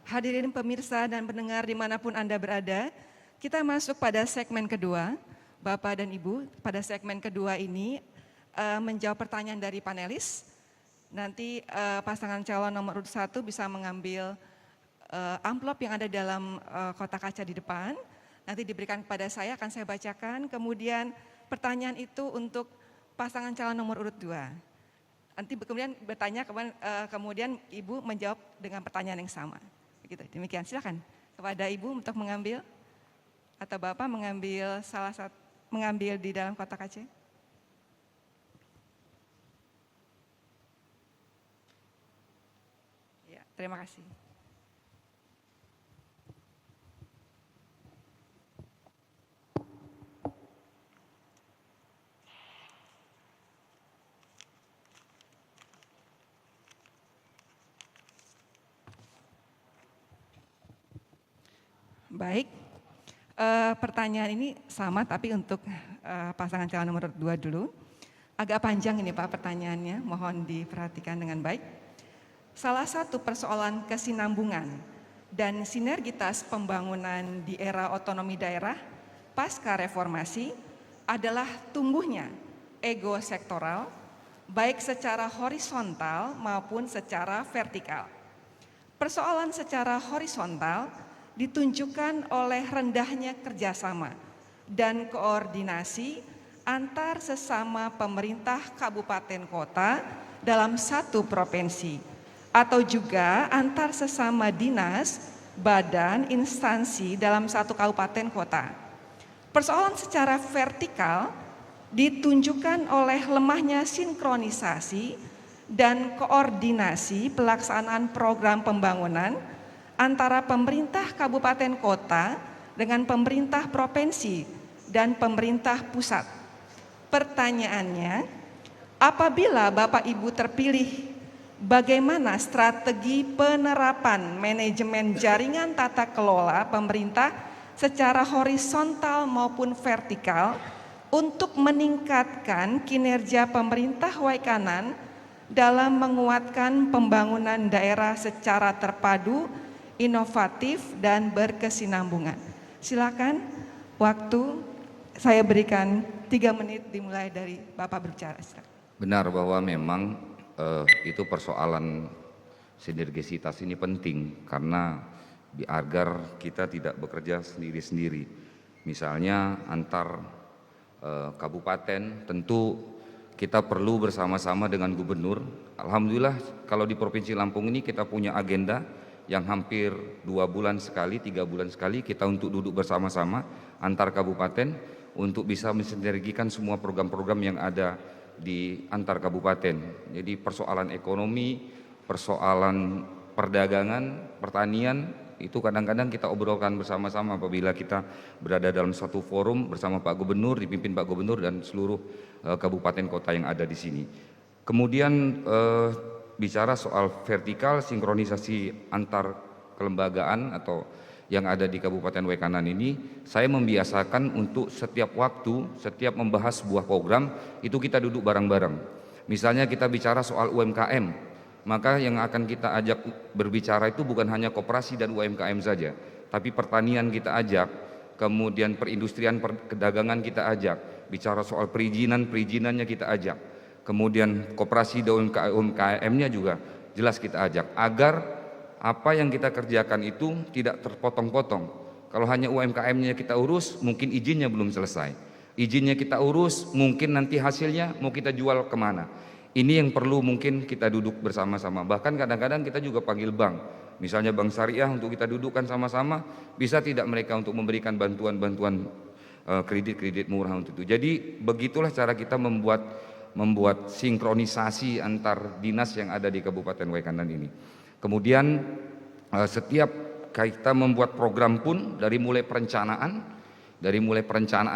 Hadirin pemirsa dan pendengar dimanapun Anda berada, kita masuk pada segmen kedua. Bapak dan Ibu, pada segmen kedua ini menjawab pertanyaan dari panelis. Nanti pasangan calon nomor urut 1 bisa mengambil amplop yang ada dalam kotak kaca di depan. Nanti diberikan kepada saya, akan saya bacakan. Kemudian pertanyaan itu untuk pasangan calon nomor urut 2. Nanti kemudian bertanya, kemudian Ibu menjawab dengan pertanyaan yang sama. Begitu, demikian. Silakan kepada Ibu untuk mengambil atau Bapak mengambil mengambil di dalam kotak kaca. Ya, terima kasih. Baik, pertanyaan ini sama tapi untuk pasangan calon nomor 2 dulu. Agak panjang ini Pak pertanyaannya, mohon diperhatikan dengan baik. Salah satu persoalan kesinambungan dan sinergitas pembangunan di era otonomi daerah pasca reformasi adalah tumbuhnya ego sektoral, baik secara horizontal maupun secara vertikal. Persoalan secara horizontal ditunjukkan oleh rendahnya kerjasama dan koordinasi antar sesama pemerintah kabupaten kota dalam satu provinsi, atau juga antar sesama dinas, badan, instansi dalam satu kabupaten kota. Persoalan secara vertikal ditunjukkan oleh lemahnya sinkronisasi dan koordinasi pelaksanaan program pembangunan antara pemerintah kabupaten kota dengan pemerintah provinsi dan pemerintah pusat. Pertanyaannya, apabila Bapak Ibu terpilih, bagaimana strategi penerapan manajemen jaringan tata kelola pemerintah secara horizontal maupun vertikal untuk meningkatkan kinerja pemerintah Waikanan dalam menguatkan pembangunan daerah secara terpadu, inovatif dan berkesinambungan. Silakan, waktu saya berikan 3 menit dimulai dari Bapak berbicara. Silakan. Benar bahwa memang itu persoalan sinergisitas ini penting karena agar kita tidak bekerja sendiri-sendiri. Misalnya antar kabupaten tentu kita perlu bersama-sama dengan gubernur. Alhamdulillah kalau di Provinsi Lampung ini kita punya agenda yang hampir 2 bulan sekali, 3 bulan sekali kita untuk duduk bersama-sama antar kabupaten untuk bisa mensinergikan semua program-program yang ada di antar kabupaten. Jadi persoalan ekonomi, persoalan perdagangan, pertanian itu kadang-kadang kita obrolkan bersama-sama apabila kita berada dalam satu forum bersama Pak Gubernur, dipimpin Pak Gubernur dan seluruh kabupaten kota yang ada di sini. Kemudian bicara soal vertikal sinkronisasi antar kelembagaan atau yang ada di Kabupaten Waikanan ini, saya membiasakan untuk setiap waktu, setiap membahas sebuah program, itu kita duduk bareng-bareng. Misalnya kita bicara soal UMKM, maka yang akan kita ajak berbicara itu bukan hanya koperasi dan UMKM saja, tapi pertanian kita ajak, kemudian perindustrian, perdagangan kita ajak, bicara soal perizinannya kita ajak. Kemudian koperasi dan UMKM-nya juga jelas kita ajak agar apa yang kita kerjakan itu tidak terpotong-potong. Kalau hanya UMKM-nya kita urus, mungkin izinnya belum selesai. Izinnya kita urus, mungkin nanti hasilnya mau kita jual kemana. Ini yang perlu mungkin kita duduk bersama-sama. Bahkan kadang-kadang kita juga panggil bank. Misalnya Bank Syariah untuk kita dudukkan sama-sama, bisa tidak mereka untuk memberikan bantuan-bantuan kredit-kredit murah untuk itu. Jadi begitulah cara kita membuat sinkronisasi antar dinas yang ada di Kabupaten Waikanan ini. Kemudian setiap kita membuat program pun dari mulai perencanaan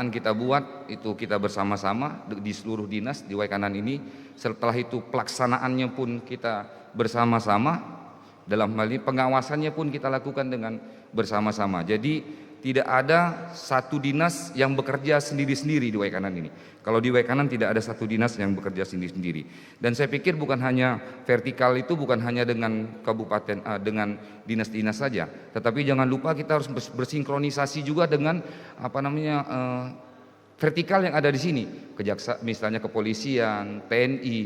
kita buat itu kita bersama-sama di seluruh dinas di Waikanan ini. Setelah itu pelaksanaannya pun kita bersama-sama, dalam hal ini pengawasannya pun kita lakukan dengan bersama-sama. Jadi tidak ada satu dinas yang bekerja sendiri-sendiri di Waikanan ini. Kalau di Waikanan tidak ada satu dinas yang bekerja sendiri-sendiri. Dan saya pikir bukan hanya vertikal itu bukan hanya dengan kabupaten, dengan dinas-dinas saja, tetapi jangan lupa kita harus bersinkronisasi juga dengan vertikal yang ada di sini, misalnya kepolisian, TNI,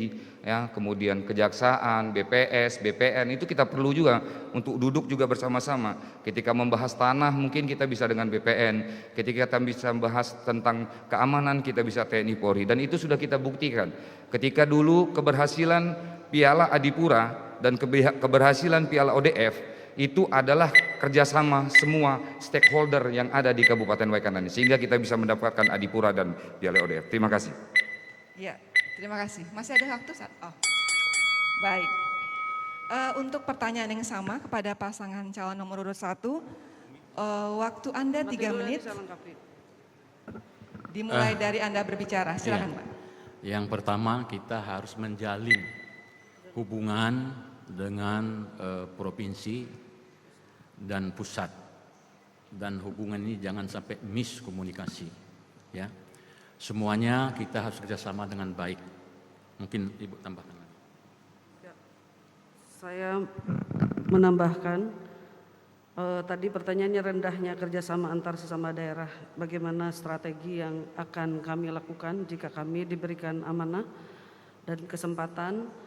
ya, kemudian kejaksaan, BPS, BPN, itu kita perlu juga untuk duduk juga bersama-sama. Ketika membahas tanah mungkin kita bisa dengan BPN, ketika kita bisa membahas tentang keamanan kita bisa TNI Polri, dan itu sudah kita buktikan. Ketika dulu keberhasilan Piala Adipura dan keberhasilan Piala ODF itu adalah kerjasama semua stakeholder yang ada di Kabupaten Waikanan, sehingga kita bisa mendapatkan Adipura dan Piala ODF. Terima kasih. Ya, terima kasih. Masih ada waktu? Baik. Untuk pertanyaan yang sama kepada pasangan calon nomor urut 1, waktu Anda 3 menit. Dimulai dari Anda berbicara. Silakan, Pak. Yang pertama, kita harus menjalin hubungan dengan provinsi dan pusat, dan hubungan ini jangan sampai miskomunikasi, ya. Semuanya kita harus kerjasama dengan baik. Mungkin Ibu tambahkan lagi. Ya, saya menambahkan, tadi pertanyaannya rendahnya kerjasama antar sesama daerah. Bagaimana strategi yang akan kami lakukan jika kami diberikan amanah dan kesempatan?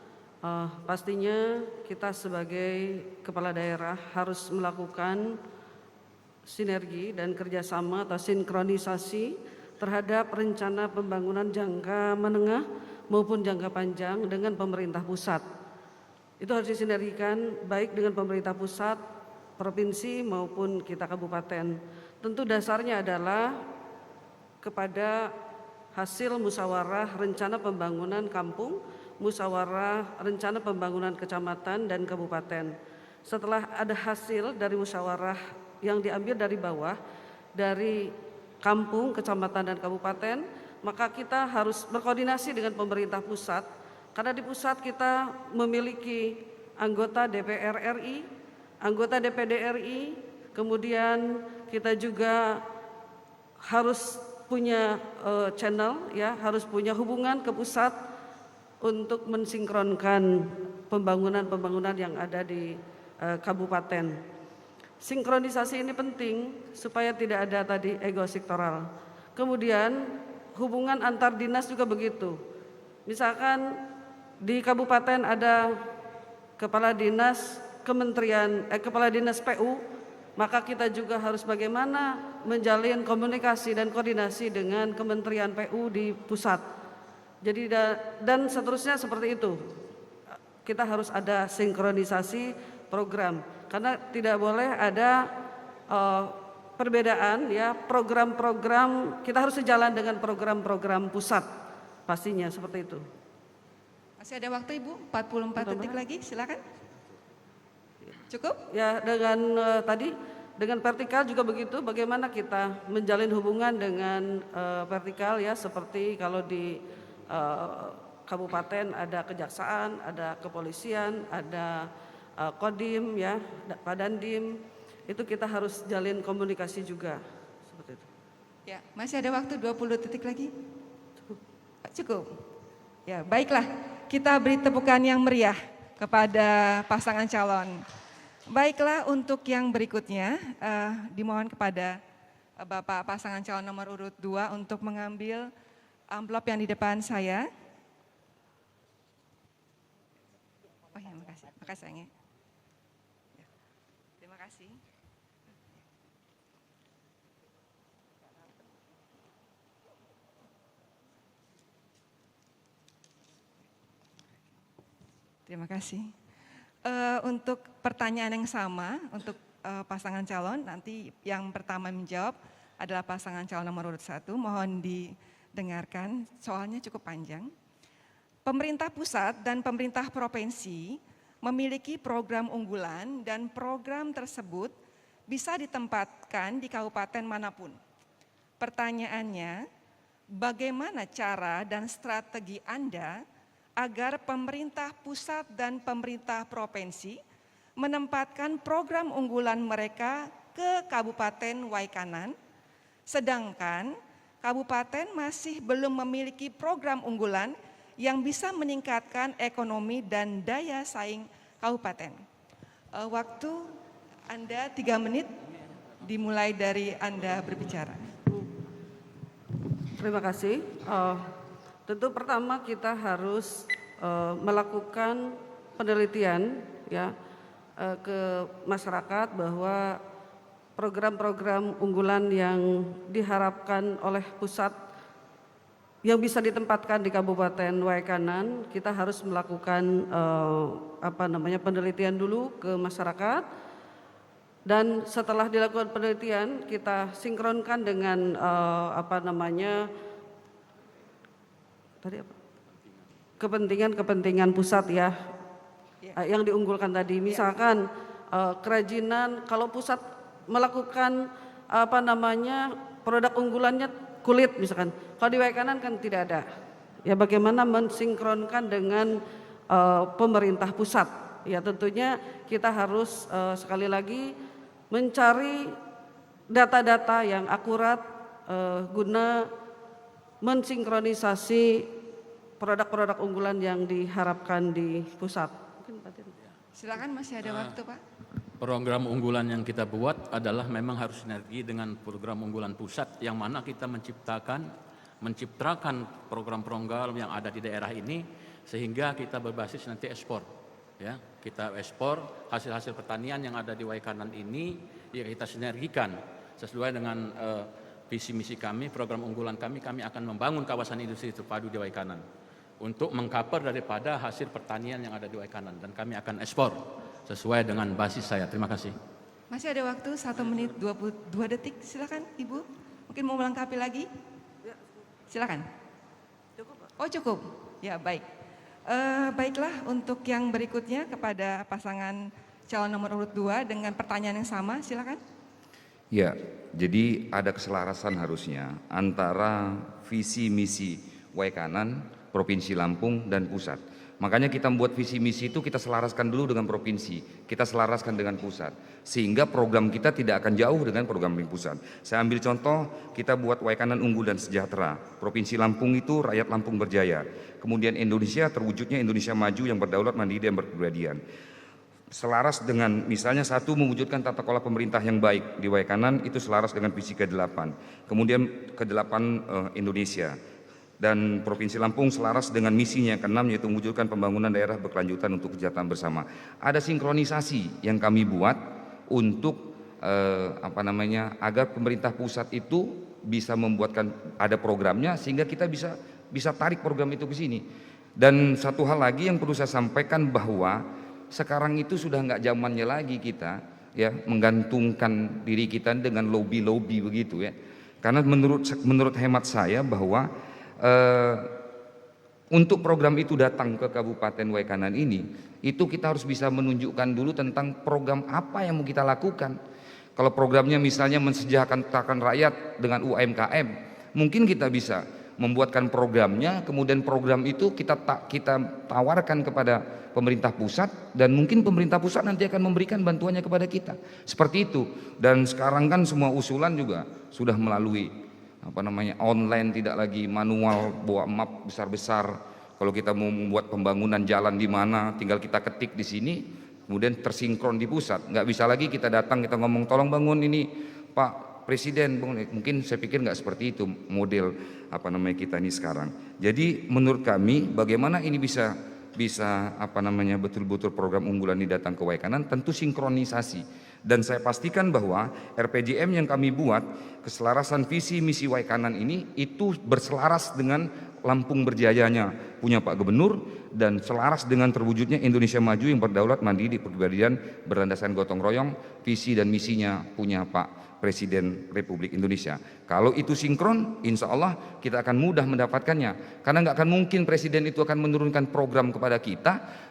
Pastinya kita sebagai kepala daerah harus melakukan sinergi dan kerjasama atau sinkronisasi terhadap rencana pembangunan jangka menengah maupun jangka panjang dengan pemerintah pusat. Itu harus disinergikan baik dengan pemerintah pusat, provinsi maupun kita kabupaten. Tentu dasarnya adalah kepada hasil musyawarah rencana pembangunan kampung, musyawarah rencana pembangunan kecamatan dan kabupaten. Setelah ada hasil dari musyawarah yang diambil dari bawah, dari kampung, kecamatan dan kabupaten, maka kita harus berkoordinasi dengan pemerintah pusat, karena di pusat kita memiliki anggota DPR RI, anggota DPD RI, kemudian kita juga harus punya channel, ya, harus punya hubungan ke pusat untuk mensinkronkan pembangunan-pembangunan yang ada di kabupaten. Sinkronisasi ini penting supaya tidak ada tadi ego sektoral. Kemudian hubungan antar dinas juga begitu. Misalkan di kabupaten ada kepala dinas kepala dinas PU, maka kita juga harus bagaimana menjalin komunikasi dan koordinasi dengan Kementerian PU di pusat. Jadi dan seterusnya seperti itu. Kita harus ada sinkronisasi program, karena tidak boleh ada perbedaan, ya. Program-program kita harus sejalan dengan program-program pusat, pastinya seperti itu. Masih ada waktu, Ibu, 44 detik lagi, silakan. Cukup? Ya, dengan tadi dengan vertikal juga begitu. Bagaimana kita menjalin hubungan dengan vertikal, ya, seperti kalau di kabupaten ada kejaksaan, ada kepolisian, ada Kodim, ya, Padandim, itu kita harus jalin komunikasi juga seperti itu. Ya, masih ada waktu 20 detik lagi. Cukup. Ya, baiklah, kita beri tepukan yang meriah kepada pasangan calon. Baiklah, untuk yang berikutnya dimohon kepada Bapak pasangan calon nomor urut 2 untuk mengambil amplop yang di depan saya. Oh ya, makasih sayangnya. Terima kasih. Terima kasih. Untuk pertanyaan yang sama untuk pasangan calon, nanti yang pertama menjawab adalah pasangan calon nomor urut 1. Mohon didengarkan, soalnya cukup panjang. Pemerintah pusat dan pemerintah provinsi memiliki program unggulan dan program tersebut bisa ditempatkan di kabupaten manapun. Pertanyaannya, bagaimana cara dan strategi Anda agar pemerintah pusat dan pemerintah provinsi menempatkan program unggulan mereka ke Kabupaten Waikanan, sedangkan kabupaten masih belum memiliki program unggulan yang bisa meningkatkan ekonomi dan daya saing kabupaten. Waktu Anda 3 menit, dimulai dari Anda berbicara. Terima kasih. Tentu pertama kita harus melakukan penelitian ya ke masyarakat bahwa program-program unggulan yang diharapkan oleh pusat yang bisa ditempatkan di Kabupaten Waikanan, kita harus melakukan penelitian dulu ke masyarakat, dan setelah dilakukan penelitian kita sinkronkan dengan kepentingan pusat ya, yang diunggulkan tadi. Misalkan kerajinan, kalau pusat melakukan produk unggulannya kulit misalkan, kalau di Waikanan kan tidak ada. Ya bagaimana mensinkronkan dengan pemerintah pusat? Ya tentunya kita harus sekali lagi mencari data-data yang akurat guna mensinkronisasi produk-produk unggulan yang diharapkan di pusat. Silakan, masih ada waktu Pak. Program unggulan yang kita buat adalah memang harus sinergi dengan program unggulan pusat, yang mana kita menciptakan program-program yang ada di daerah ini sehingga kita berbasis nanti ekspor. Ya, kita ekspor hasil-hasil pertanian yang ada di Waikanan ini, ya kita sinergikan sesuai dengan visi misi kami, program unggulan kami akan membangun kawasan industri terpadu di Waikanan untuk mengcover daripada hasil pertanian yang ada di Waikanan, dan kami akan ekspor sesuai dengan basis saya. Terima kasih. Masih ada waktu 1 menit 22 detik. Silakan Ibu. Mungkin mau melengkapi lagi? Silakan. Oh cukup. Ya baik. Baiklah, untuk yang berikutnya kepada pasangan calon nomor urut 2 dengan pertanyaan yang sama. Silakan. Ya, jadi ada keselarasan harusnya antara visi misi Waikanan, Provinsi Lampung dan pusat. Makanya kita membuat visi misi itu kita selaraskan dulu dengan provinsi, kita selaraskan dengan pusat, sehingga program kita tidak akan jauh dengan program pusat. Saya ambil contoh, kita buat Waikanan unggul dan sejahtera, Provinsi Lampung itu rakyat Lampung berjaya, kemudian Indonesia terwujudnya Indonesia maju yang berdaulat, mandiri dan berkepribadian. Selaras dengan misalnya satu, mewujudkan tata kelola pemerintah yang baik di Waikanan, itu selaras dengan visi ke-8, kemudian ke-8 Indonesia. Dan Provinsi Lampung selaras dengan misinya yang ke-6, yaitu mewujudkan pembangunan daerah berkelanjutan untuk kesejahteraan bersama. Ada sinkronisasi yang kami buat untuk agar pemerintah pusat itu bisa membuatkan ada programnya, sehingga kita bisa tarik program itu ke sini. Dan satu hal lagi yang perlu saya sampaikan, bahwa sekarang itu sudah nggak zamannya lagi kita ya menggantungkan diri kita dengan lobby begitu ya. Karena menurut hemat saya bahwa untuk program itu datang ke Kabupaten Waikanan ini, itu kita harus bisa menunjukkan dulu tentang program apa yang mau kita lakukan. Kalau programnya misalnya mensejahterakan rakyat dengan UMKM, mungkin kita bisa membuatkan programnya, kemudian program itu kita tawarkan kepada pemerintah pusat, dan mungkin pemerintah pusat nanti akan memberikan bantuannya kepada kita. Seperti itu. Dan sekarang kan semua usulan juga sudah melalui online, tidak lagi manual bawa map besar-besar. Kalau kita mau membuat pembangunan jalan di mana, tinggal kita ketik di sini, kemudian tersinkron di pusat. Nggak bisa lagi kita datang, kita ngomong tolong bangun ini Pak Presiden. Mungkin saya pikir nggak seperti itu model kita ini sekarang. Jadi menurut kami, bagaimana ini bisa betul-betul program unggulan ini datang ke Waikanan, tentu sinkronisasi. Dan saya pastikan bahwa RPJM yang kami buat, keselarasan visi misi Waikanan ini itu berselaras dengan Lampung berjayanya punya Pak Gubernur, dan selaras dengan terwujudnya Indonesia maju yang berdaulat, mandiri, berkepribadian, berlandaskan gotong royong, visi dan misinya punya Pak Presiden Republik Indonesia. Kalau itu sinkron, insya Allah kita akan mudah mendapatkannya. Karena nggak akan mungkin Presiden itu akan menurunkan program kepada kita.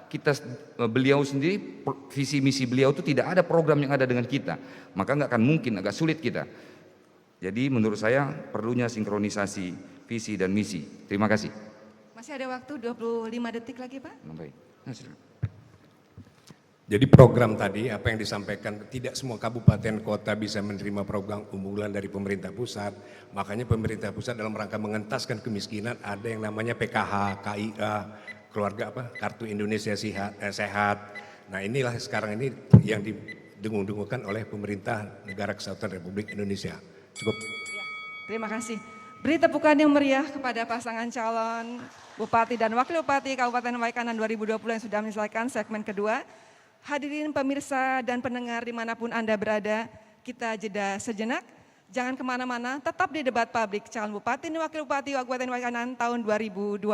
Beliau sendiri, visi misi beliau itu tidak ada program yang ada dengan kita. Maka nggak akan mungkin, agak sulit kita. Jadi menurut saya perlunya sinkronisasi visi dan misi. Terima kasih. Masih ada waktu 25 detik lagi Pak. Baik. Jadi program tadi apa yang disampaikan, tidak semua kabupaten kota bisa menerima program unggulan dari pemerintah pusat. Makanya pemerintah pusat dalam rangka mengentaskan kemiskinan ada yang namanya PKH, KIA, keluarga apa, Kartu Indonesia Sehat. Nah inilah sekarang ini yang didengung-dengungkan oleh pemerintah Negara Kesatuan Republik Indonesia. Cukup. Ya, terima kasih. Beri tepukan yang meriah kepada pasangan calon Bupati dan Wakil Bupati Kabupaten Waikanan 2020 yang sudah menyelesaikan segmen kedua. Hadirin pemirsa dan pendengar dimanapun Anda berada, kita jeda sejenak. Jangan kemana-mana, tetap di debat publik calon Bupati dan Wakil Bupati Kabupaten Waikanan tahun 2020.